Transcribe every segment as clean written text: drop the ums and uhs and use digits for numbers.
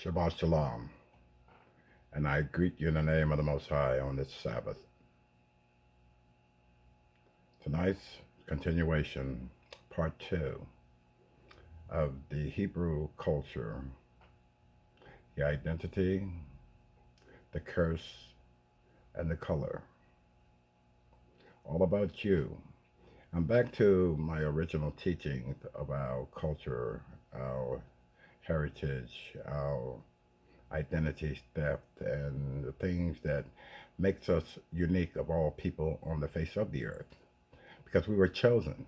Shabbat Shalom, and I greet you in the name of the Most High on this Sabbath. Tonight's continuation, part two of the Hebrew culture, the identity, the curse, and the color. All about you. I'm back to my original teaching of our culture, our heritage, our identity theft, and the things that makes us unique of all people on the face of the earth because we were chosen.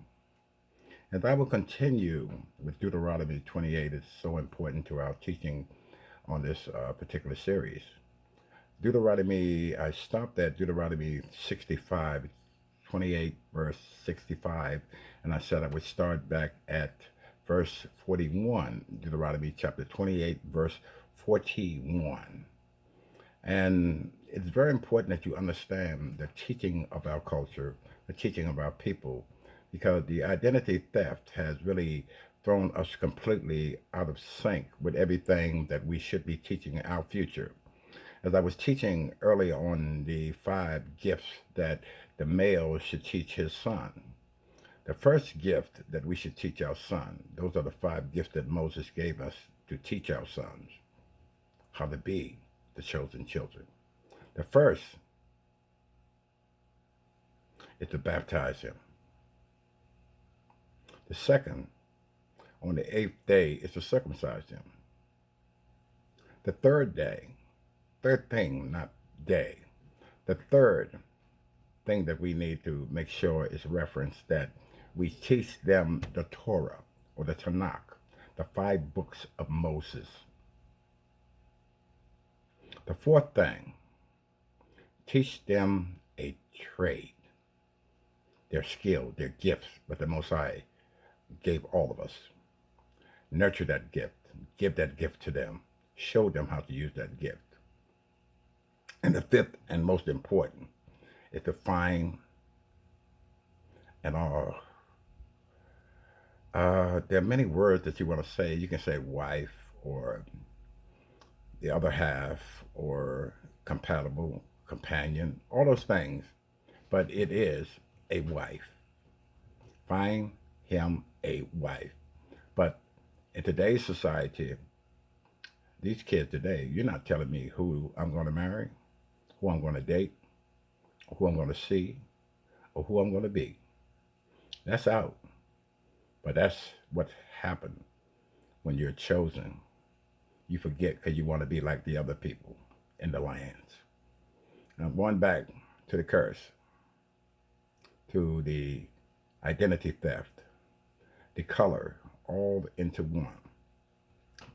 And I will continue with Deuteronomy 28. It's so important to our teaching on this particular series. Deuteronomy, I stopped at Deuteronomy 65, 28, verse 65, and I said I would start back at verse 41, Deuteronomy chapter 28, verse 41. And it's very important that you understand the teaching of our culture, the teaching of our people, because the identity theft has really thrown us completely out of sync with everything that we should be teaching our future. As I was teaching early on the five gifts that the male should teach his son. The first gift that we should teach our son, those are the five gifts that Moses gave us to teach our sons how to be the chosen children. The first is to baptize him. The second, on the eighth day, is to circumcise him. The third day, third thing, not day, the third thing that we need to make sure is referenced that we teach them the Torah or the Tanakh, the five books of Moses. The fourth thing, teach them a trade, their skill, their gifts, but the Most High gave all of us. Nurture that gift, give that gift to them, show them how to use that gift. And the fifth and most important is to find and there are many words that you want to say. You can say wife or the other half or compatible, companion, all those things. But it is a wife. Find him a wife. But in today's society, these kids today, you're not telling me who I'm going to marry, who I'm going to date, who I'm going to see, or who I'm going to be. That's out. But that's what happened when you're chosen. You forget because you want to be like the other people in the lands. Now, going back to the curse, to the identity theft, the color, all into one.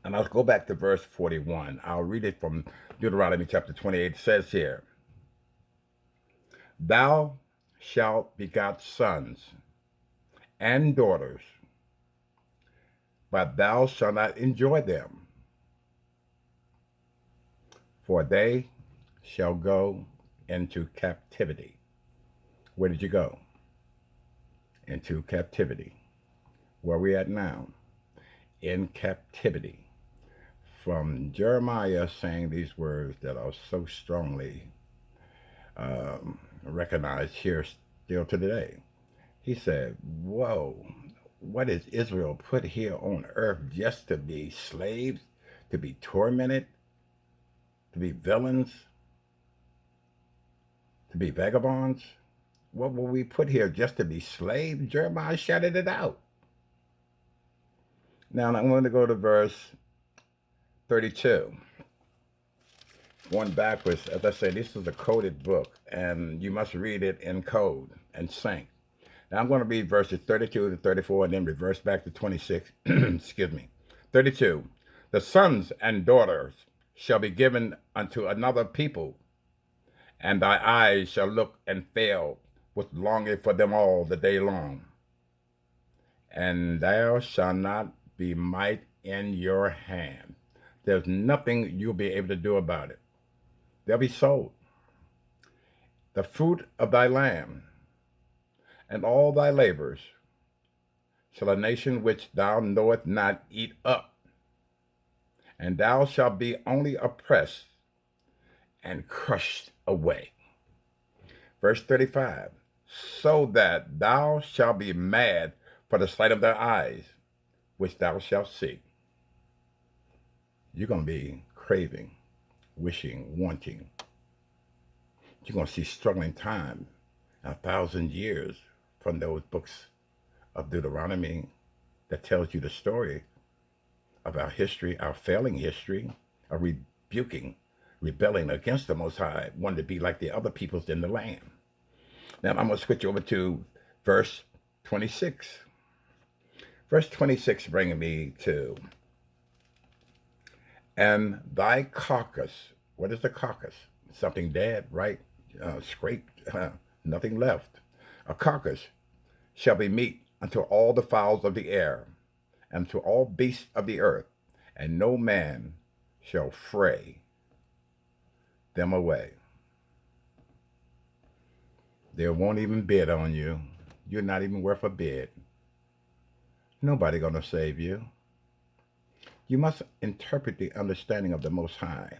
And I'll go back to verse 41. I'll read it from Deuteronomy chapter 28. It says here, Thou shalt begot sons and daughters, but thou shalt not enjoy them, for they shall go into captivity. Where did you go? Into captivity. Where are we at now? In captivity. From Jeremiah saying these words that are so strongly recognized here still to today. He said, whoa, what is Israel put here on earth just to be slaves, to be tormented, to be villains, to be vagabonds? What were we put here just to be slaves? Jeremiah shouted it out. Now I'm going to go to verse 32. Going backwards, as I say, this is a coded book, and you must read it in code and sync. Now I'm going to read verses 32 to 34 and then reverse back to 26. Excuse me. 32. The sons and daughters shall be given unto another people, and thy eyes shall look and fail with longing for them all the day long. And thou shalt not be might in your hand. There's nothing you'll be able to do about it. They'll be sold. The fruit of thy land and all thy labors shall a nation which thou knowest not eat up, and thou shalt be only oppressed and crushed away. Verse 35, so that thou shalt be mad for the sight of their eyes, which thou shalt see. You're going to be craving, wishing, wanting. You're going to see struggling time, 1,000 years from those books of Deuteronomy that tells you the story of our history, our failing history, of rebuking, rebelling against the Most High, wanting to be like the other peoples in the land. Now I'm going to switch over to verse 26. Verse 26 bringing me to, and thy carcass. What is the carcass? Something dead, right? Scraped, nothing left. A carcass shall be meat unto all the fowls of the air, and to all beasts of the earth, and no man shall fray them away. They won't even bid on you. You're not even worth a bid. Nobody gonna save you. You must interpret the understanding of the Most High.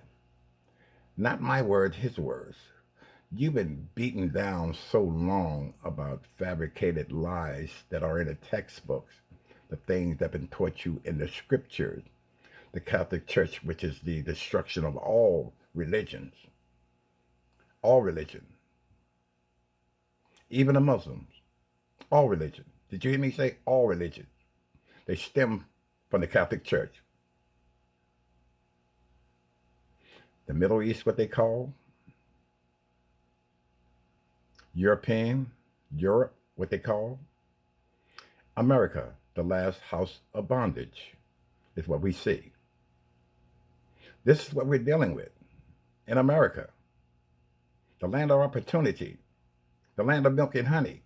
Not my words, his words. You've been beaten down so long about fabricated lies that are in the textbooks, the things that have been taught you in the scriptures, the Catholic Church, which is the destruction of all religions, all religion, even the Muslims, all religion. Did you hear me say all religion? They stem from the Catholic Church. The Middle East, what they call Europe, what they call America, the last house of bondage, is what we see. This is what we're dealing with in America, the land of opportunity, the land of milk and honey,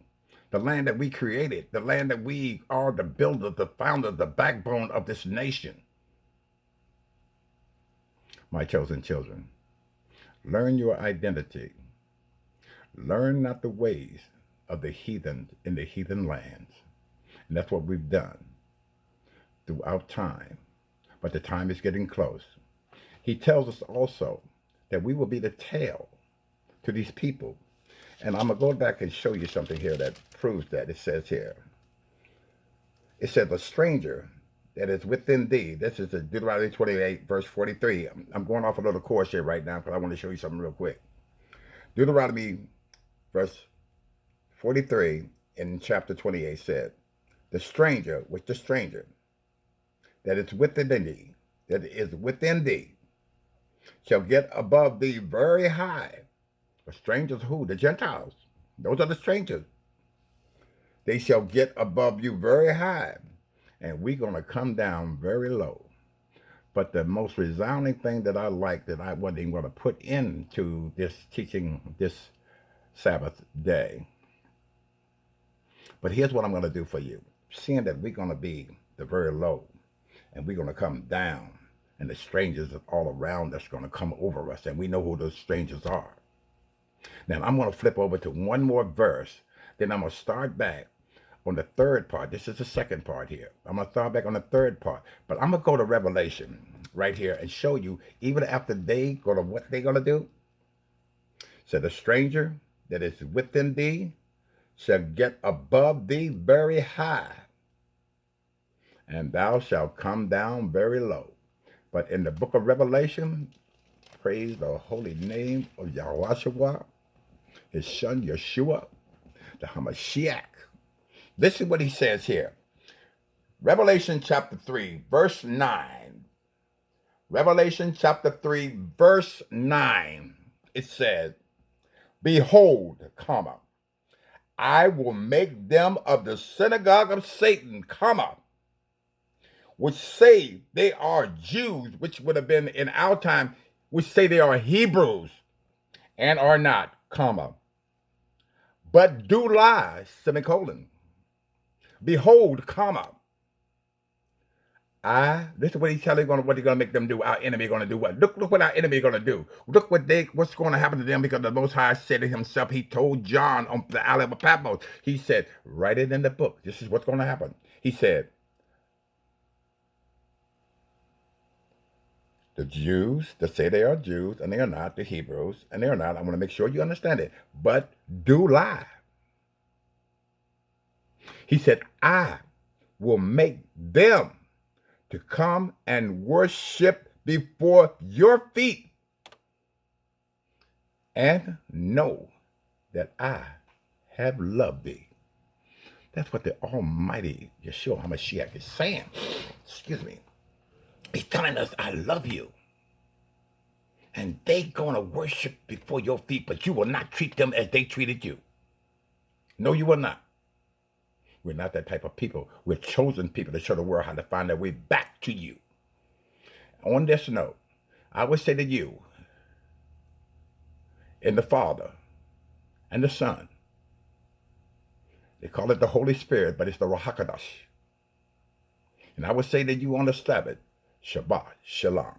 the land that we created, the land that we are the builders, the founders, the backbone of this nation. My chosen children, learn your identity. Learn not the ways of the heathen in the heathen lands. And that's what we've done throughout time. But the time is getting close. He tells us also that we will be the tail to these people. And I'm going to go back and show you something here that proves that. It says here, it says, a stranger that is within thee. This is Deuteronomy 28, verse 43. I'm going off a little course here right now because I want to show you something real quick. Deuteronomy verse 43 in chapter 28 said, the stranger that is within thee, shall get above thee very high. The strangers who? The Gentiles. Those are the strangers. They shall get above you very high, and we're going to come down very low. But the most resounding thing that I like, that I wasn't even going to put into this teaching this Sabbath day. But here's what I'm going to do for you. Seeing that we're going to be the very low, and we're going to come down, and the strangers all around us are going to come over us, and we know who those strangers are. Now, I'm going to flip over to one more verse, then I'm going to start back on the third part. This is the second part here. I'm going to start back on the third part, but I'm going to go to Revelation right here and show you, even after they go to what they're going to do. So the stranger that is within thee shall get above thee very high, and thou shalt come down very low. But in the book of Revelation, praise the holy name of Yahushua, his son Yeshua, the Hamashiach. Listen what he says here. Revelation chapter 3, verse 9. Revelation chapter 3, verse 9. It says, behold, comma, I will make them of the synagogue of Satan, comma, which say they are Jews, which would have been in our time, which say they are Hebrews, and are not, comma, but do lie, semicolon. Behold, comma, this is what he's telling you what he's going to make them do. Our enemy going to do what? Look what our enemy going to do. Look what's going to happen to them, because the Most High said it himself. He told John on the Isle of Patmos. He said, write it in the book. This is what's going to happen. He said, The Jews that say they are Jews and they are not, the Hebrews, and they are not. I want to make sure you understand it, but do lie. He said, I will make them to come and worship before your feet and know that I have loved thee. That's what the Almighty Yeshua HaMashiach is saying. Excuse me. He's telling us, I love you. And they going to worship before your feet, but you will not treat them as they treated you. No, you will not. We're not that type of people. We're chosen people to show the world how to find their way back to you. On this note, I would say to you, in the Father and the Son, they call it the Holy Spirit, but it's the Ruach HaKodesh. And I would say to you on the Sabbath, Shabbat Shalom.